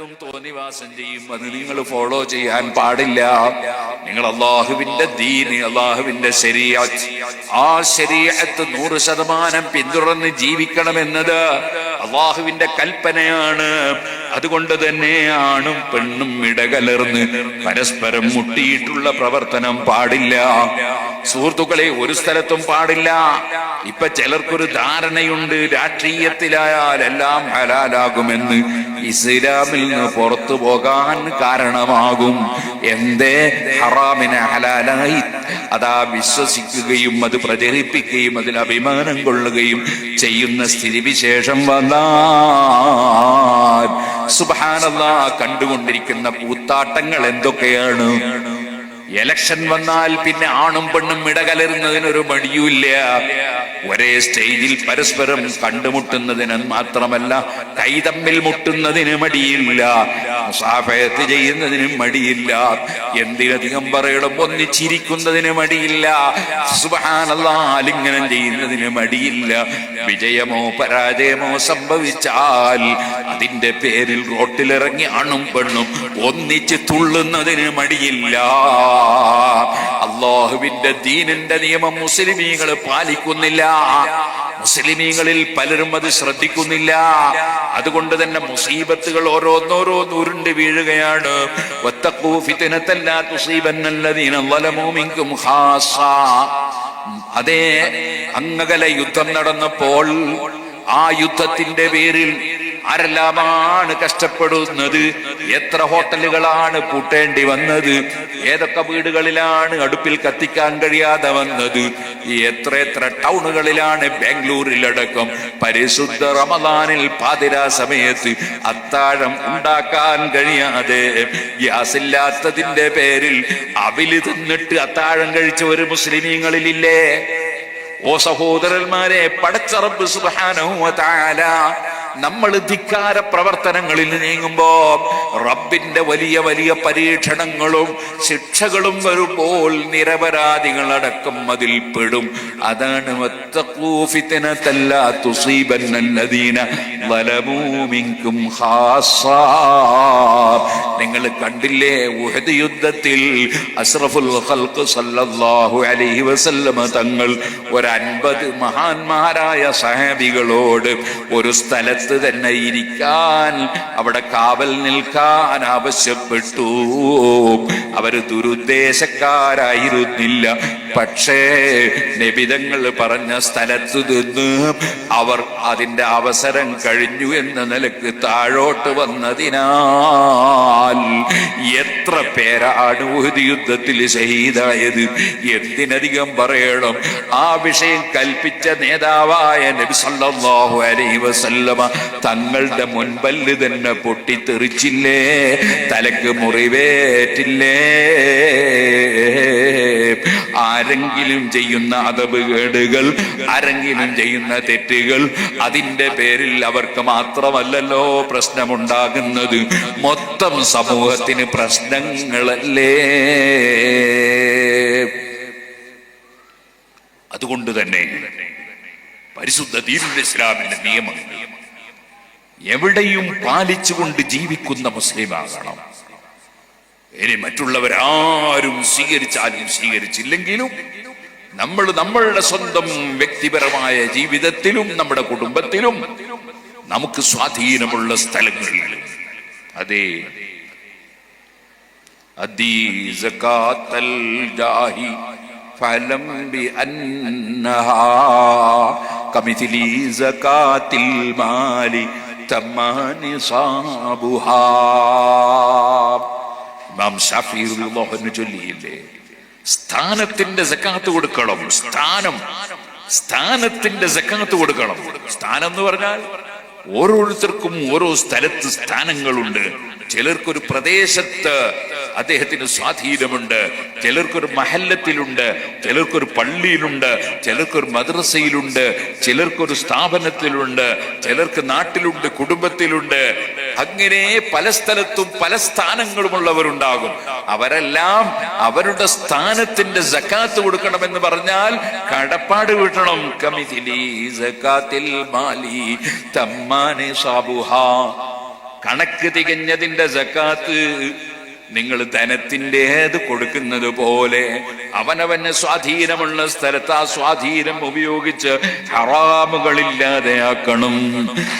പലതും തോന്നിവാസം ചെയ്യും. അത് നിങ്ങൾ ഫോളോ ചെയ്യാൻ പാടില്ല. നിങ്ങൾ അള്ളാഹുവിന്റെ ദീന്, അള്ളാഹുവിന്റെ ശരീഅത്ത്, ആ ശരീഅത്ത് 100% പിന്തുടർന്ന് ജീവിക്കണമെന്നത് അള്ളാഹുവിന്റെ കൽപ്പനയാണ്. അതുകൊണ്ട് തന്നെ ആണും പെണ്ണും ഇടകലർന്ന് പരസ്പരം മുട്ടിയിട്ടുള്ള പ്രവർത്തനം പാടില്ല. സുഹൃത്തുക്കളെ, ഒരു സ്ഥലത്തും പാടില്ല. ഇപ്പൊ ചിലർക്കൊരു ധാരണയുണ്ട്, രാഷ്ട്രീയത്തിലായാൽ എല്ലാം ഹലാലാകുമെന്ന്. ഇസ്ലാമിൽ നിന്ന് പുറത്തു പോകാൻ കാരണമാകും. എന്തേ? ഹറാമിനെ ഹലാലായി അതാ വിശ്വസിക്കുകയും അത് പ്രചരിപ്പിക്കുകയും അതിൽ അഭിമാനം കൊള്ളുകയും ചെയ്യുന്ന സ്ഥിതിവിശേഷം വന്നാൽ സുബ്ഹാനല്ലാഹ്, കണ്ടുകൊണ്ടിരിക്കുന്ന കൂത്താട്ടങ്ങൾ എന്തൊക്കെയാണ്. ഇലക്ഷൻ വന്നാൽ പിന്നെ ആണും പെണ്ണും ഇടകലരുന്നതിനൊരു മടിയുമില്ല. ഒരേ സ്റ്റേജിൽ പരസ്പരം കണ്ടുമുട്ടുന്നതിന് മാത്രമല്ല, കൈ തമ്മിൽ മുട്ടുന്നതിന് മടിയില്ല, മുസാഫഹത്ത് ചെയ്യുന്നതിന് മടിയില്ല, എന്തിനധികം പറയണം ഒന്നിച്ചിരിക്കുന്നതിന് മടിയില്ല, സുബ്ഹാനല്ലാഹ് ആലിംഗനം ചെയ്യുന്നതിന് മടിയില്ല. വിജയമോ പരാജയമോ സംഭവിച്ചാൽ അതിന്റെ പേരിൽ റോട്ടിലിറങ്ങി ആണും പെണ്ണും ഒന്നിച്ച് തുള്ളുന്നതിന് മടിയില്ല. അള്ളാഹുവിന്റെ ദീനിന്റെ നിയമം മുസ്ലിമീങ്ങൾ പാലിക്കുന്നില്ല. മുസ്ലിമീങ്ങളിൽ പലരും അത് ശ്രദ്ധിക്കുന്നില്ല. അതുകൊണ്ട് തന്നെ മുസീബത്തുകൾ ഓരോന്നോരോന്ന് ഉരുണ്ട് വീഴുകയാണ്. വത്തഖൂ ഫിത്നതൻ ലാ തുസീബന്നല്ലദീന ളലമൂ മിൻകും ഖാസ്സ. അതേ, അങ്ങകല യുദ്ധം നടന്നപ്പോൾ ആ യുദ്ധത്തിന്റെ പേരിൽ ആരെല്ലാമാണ് കഷ്ടപ്പെടുന്നത്? എത്ര ഹോട്ടലുകളാണ് പൂട്ടേണ്ടി വന്നത്? ഏതൊക്കെ വീടുകളിലാണ് അടുപ്പിൽ കത്തിക്കാൻ കഴിയാതെ വന്നത്? എത്ര ടൗണുകളിലാണ്, ബാംഗ്ലൂരിലടക്കം പരിശുദ്ധ റമദാനിൽ പാതിരാ സമയത്ത് അത്താഴം ഉണ്ടാക്കാൻ കഴിയാതെ ഗ്യാസില്ലാത്തതിന്റെ പേരിൽ അവില് തിന്നിട്ട് അത്താഴം കഴിച്ച ഒരു മുസ്ലിമീങ്ങളിലില്ലേ? ഓ സഹോദരന്മാരെ, പടച്ച റബ്ബ് സുബ്ഹാനഹു വ തആല നമ്മൾ ധിക്കാര പ്രവർത്തനങ്ങളിൽ നീങ്ങുമ്പോ റബ്ബിന്റെ വലിയ വലിയ പരീക്ഷണങ്ങളും ശിക്ഷകളും വരുമ്പോൾ നിരപരാധികളടക്കം അതിൽ പെടും. അതാണ് വത്തഖൂ ഫിത്നതൻ ലാ തുസീബന്നല്ലദീന ളലമൂ മിൻകും ഖാസ്സ. നിങ്ങൾ കണ്ടില്ലേ, ഉഹദ് യുദ്ധത്തിൽ അസ്റഫുൽ ഖൽഖ് സല്ലല്ലാഹു അലൈഹി വസല്ലമ തങ്ങൾ 50 മഹാന്മാരായ സഹാബികളോട് ഒരു സ്ഥലത്ത് തന്നെ ഇരിക്കാൻ, അവിടെ കാവൽ നിൽക്കാൻ ആവശ്യപ്പെട്ടു. അവര് ദുരുദ്ദേശക്കാരായിരുന്നില്ല. പക്ഷേ നബിതങ്ങൾ പറഞ്ഞ സ്ഥലത്ത് നിന്ന് അവർ അതിന്റെ അവസരം കഴിഞ്ഞു എന്ന നിലക്ക് താഴോട്ട് വന്നതിനാൽ എത്ര പേരാണ് ഉഹദ് യുദ്ധത്തിൽ ഷഹീദായത്? എന്തിനധികം പറയണം. ആ വിഷയം കൽപ്പിച്ച നേതാവായ നബി സല്ലല്ലാഹു അലൈഹി വസല്ലമ തങ്ങളുടെ മുൻപല്ല് തന്നെ പൊട്ടിത്തെറിച്ചില്ലേ? തലക്ക് മുറിവേറ്റില്ലേ? ആരെങ്കിലും ചെയ്യുന്ന അദബുകേടുകൾ, ആരെങ്കിലും ചെയ്യുന്ന തെറ്റുകൾ, അതിന്റെ പേരിൽ അവർക്ക് മാത്രമല്ലല്ലോ പ്രശ്നമുണ്ടാകുന്നത്, മൊത്തം സമൂഹത്തിന് പ്രശ്നങ്ങളല്ലേ? അതുകൊണ്ട് തന്നെ പരിശുദ്ധ ദീനുൽ ഇസ്ലാമിന്റെ നിയമം എവിടെയും പാലിച്ചുകൊണ്ട് ജീവിക്കുന്ന മുസ്ലിമാകണം. ഇനി മറ്റുള്ളവരാരും സ്വീകരിച്ചാലും സ്വീകരിച്ചില്ലെങ്കിലും നമ്മൾ നമ്മളുടെ സ്വന്തം വ്യക്തിപരമായ ജീവിതത്തിലും നമ്മുടെ കുടുംബത്തിലും നമുക്ക് സ്വാധീനമുള്ള സ്ഥലങ്ങളിൽ അതെ അദീ സകാത്തൽ ജാഹി ഫലം ബിഅന്നഹാ കമിഥിലി സകാത്തിൽ മാലി തമാനി സാബുഹാ. ഇമാം ശാഫിഈ റളിയല്ലാഹു അൻഹു ചൊല്ലിയില്ലേ, സ്ഥാനത്തിന്റെ സകാത്ത് കൊടുക്കണം. സ്ഥാനത്തിന്റെ സകാത്ത് കൊടുക്കണം. സ്ഥാനം എന്ന് പറഞ്ഞാൽ ഓരോരുത്തർക്കും ഓരോ സ്ഥലത്ത് സ്ഥാനങ്ങളുണ്ട്. ചിലർക്കൊരു പ്രദേശത്ത് അദ്ദേഹത്തിന് സ്വാധീനമുണ്ട്, ചിലർക്കൊരു മഹല്ലത്തിലുണ്ട്, ചിലർക്കൊരു പള്ളിയിലുണ്ട്, ചിലർക്കൊരു മദ്രസയിലുണ്ട്, ചിലർക്കൊരു സ്ഥാപനത്തിലുണ്ട്, ചിലർക്ക് നാട്ടിലുണ്ട്, കുടുംബത്തിലുണ്ട്. അങ്ങനെ പല സ്ഥലത്തും പല സ്ഥാനങ്ങളുമുള്ളവരുണ്ടാകും. അവരെല്ലാം അവരുടെ സ്ഥാനത്തിന്റെ സകാത്ത് കൊടുക്കണമെന്ന് പറഞ്ഞാൽ കടപ്പാട് വീട്ടണം. കമിഥിലി സകാത്തിൽ മാലി തമ്മാനി സാബുഹാ. കണക്ക് തികഞ്ഞതിന്റെ സക്കാത്ത് നിങ്ങൾ ധനത്തിൻ്റെത് കൊടുക്കുന്നത് പോലെ അവനവന് സ്വാധീനമുള്ള സ്ഥലത്ത് ആ സ്വാധീനം ഉപയോഗിച്ച് ഹറാമുകളില്ലാതെയാക്കണം.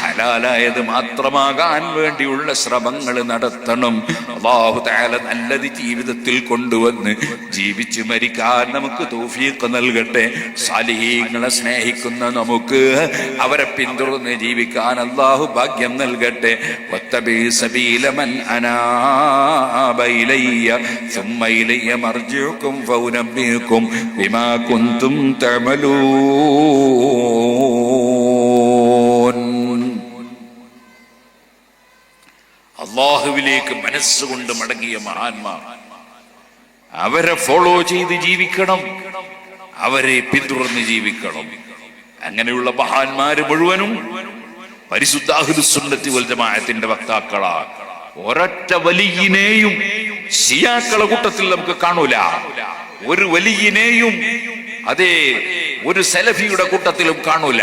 ഹലാലായത് മാത്രമാകാൻ വേണ്ടിയുള്ള ശ്രമങ്ങൾ നടത്തണം. അല്ലാഹു തആല നല്ലത് ജീവിതത്തിൽ കൊണ്ടുവന്ന് ജീവിച്ച് മരിക്കാൻ നമുക്ക് തൗഫീഖ് നൽകട്ടെ. സാലിഹീങ്ങളെ സ്നേഹിക്കുന്ന നമുക്ക് അവരെ പിന്തുടർന്ന് ജീവിക്കാൻ അല്ലാഹു ഭാഗ്യം നൽകട്ടെ. വത്തബി സബീല മൻ അനാബ إلي ثم إلي مرجعكم فأنبئكم بما كنتم تعملون. അല്ലാഹുവിലേക്ക് മനസ്സുകൊണ്ട് മടങ്ങിയ മഹാന്മാർ അവരെ ഫോളോ ചെയ്ത് ജീവിക്കണം, അവരെ പിന്തുടർന്ന് ജീവിക്കണം. അങ്ങനെയുള്ള മഹാന്മാര് മുഴുവനും പരിശുദ്ധ അഹ്ലുസ് സുന്നത്തി വൽ ജമാഅത്തിന്റെ വക്താക്കളാണ്. ഒരൊറ്റ വലിയനെയും ശിയാക്കളെ കൂട്ടത്തിൽ നമുക്ക് കാണൂല, ഒരു വലിയനെയും അതേ ഒരു സലഫിയുടെ കൂട്ടത്തിലും കാണൂല,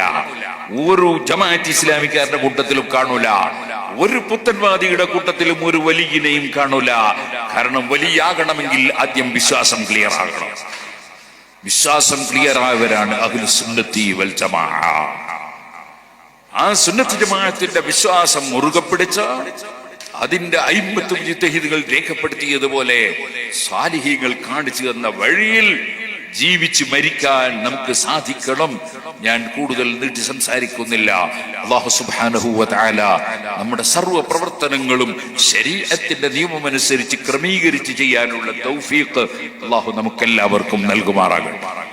ഒരു ജമാഅത്ത് ഇസ്ലാമിക്കാരുടെ കൂട്ടത്തിലും കാണൂല, ഒരു പുത്തൻവാദിയുടെ കൂട്ടത്തിലും ഒരു വലിയനെയും കാണൂല. കാരണം വലിയാകണമെങ്കിൽ ആദ്യം വിശ്വാസം ക്ലിയർ ആകണം. വിശ്വാസം ക്ലിയർ ആയവരാണ് അഹ്ലുസ് സുന്നത്തി വൽ ജമാഅ. ആ സുന്നത്ത് ജമാഅത്തിന്റെ വിശ്വാസം മുറുകെ പിടിച്ച അതിന്റെ അയിമ്മത്തുൽ മുജ്തഹിദുകൾ രേഖപ്പെടുത്തിയതുപോലെ സാലിഹീങ്ങൾ കാണിച്ചു തന്ന വഴിയിൽ ജീവിച്ച് മരിക്കാൻ നമുക്ക് സാധിക്കണം. ഞാൻ കൂടുതൽ നീട്ടി സംസാരിക്കുന്നില്ല. അല്ലാഹു സുബ്ഹാനഹു വ തആല നമ്മുടെ സർവ്വ പ്രവർത്തനങ്ങളും ശരീഅത്തിന്റെ നിയമമനുസരിച്ച് ക്രമീകരിച്ച് ചെയ്യാനുള്ള തൗഫീഖ് അല്ലാഹു നമുക്കെല്ലാവർക്കും നൽകുമാറാകട്ടെ.